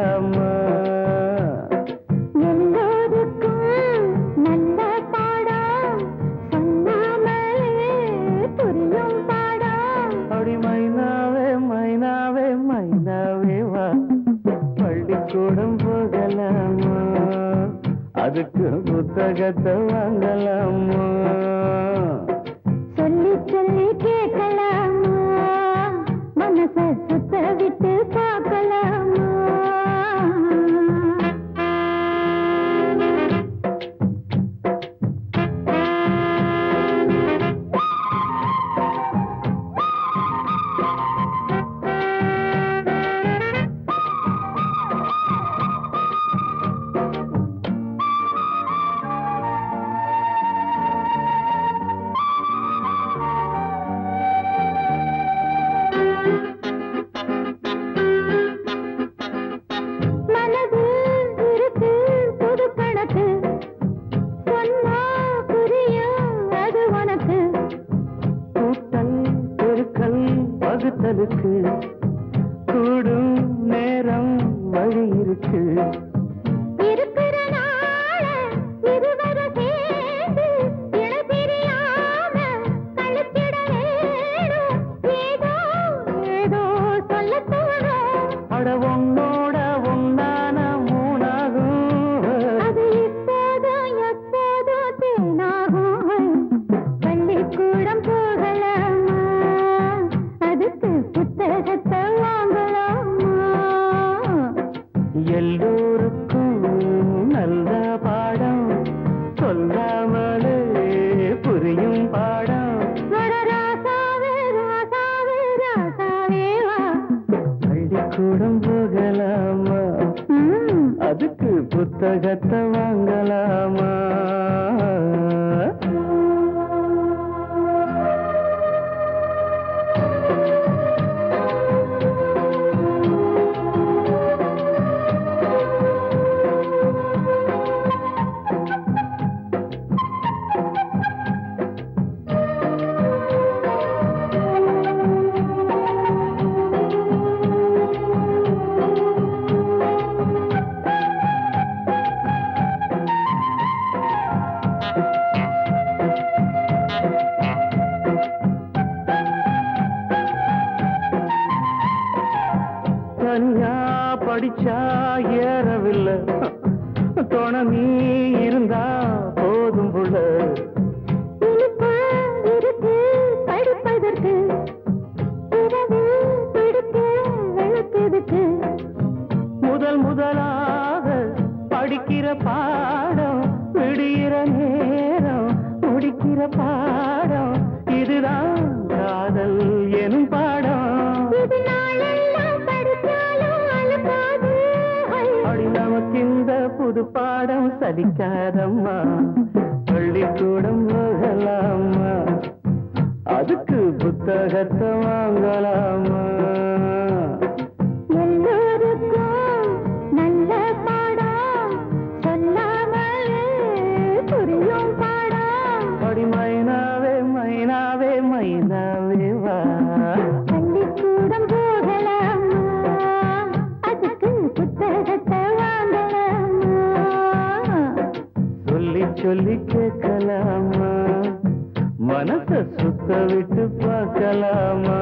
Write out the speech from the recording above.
போகலாமா? எல்லோருக்கும் நல்ல பாடம் சொன்னாமலே புரியும் பாடம். அப்படி மைனாவே மைனாவே மைனாவே வா, பள்ளிக்கூடம் போகலாமா? அதுக்கு புத்தகத்தை வாங்கலாமா? சொல்லி சொல்லி கேட்கலாமா? மனசை சுத்த விட்டு பார்க்கலாமா? பகுத்தலுக்கு கூடும் நேரம் வழி இருக்கு. இருக்கிற நாள இருவர சேர்ந்து இழப்பிரியாம கழித்திட வேணும். ஏதோ ஏதோ சொல்ல தோணும். அட உன்னோட உன்னான மூணாகும். அது இப்போதும் எப்போதும் தேனாகும். பள்ளிக்கூடம் போகலாமா? அதுக்கு புத்தகத்தை வாங்கலாமா? எல்லோருக்கும் நல்ல பாடம் சொல்லாமலே புரியும் பாடம். ராசாவே ராசாவே ராசாவே வா, பள்ளிக்கூடம் போகலாமா? அதுக்கு புத்தகத்தை வாங்கலாமா? தனியா படிச்சா ஏறவில்லை, துணை நீ இருந்தா போதும் புள்ள. இனிப்பா இருக்கு படிப்பதற்கு, இரவு பிடிக்க வெளுப்பதற்கு. முதல் முதலாக படிக்கிற பாடம் விடுகிற நேரம் முடிக்கிற பாடம். இதுதான் காதல் எனும் பாடம். இது நாளெல்லாம் படிச்சாலும் அழுக்காது. அடி நமக்கு இந்த புது பாடம் சலிக்காதம்மா. பள்ளிக்கூடம் போகலாமா? அதுக்கு புத்தகத்தை வாங்கலாமா? எல்லோருக்கும் நல்ல பாடம் சொல்லாமலே புரியும் பாடம். அடி மைனாவே மைனாவே மைனாவே வா, பள்ளிக்கூடம் போகலாமா? அதுக்கு புத்தகத்தை வாங்கலாமா? சொல்லி சொல்லி கேட்கலாமா? மனசை சுத்த விட்டு பார்க்கலாமா?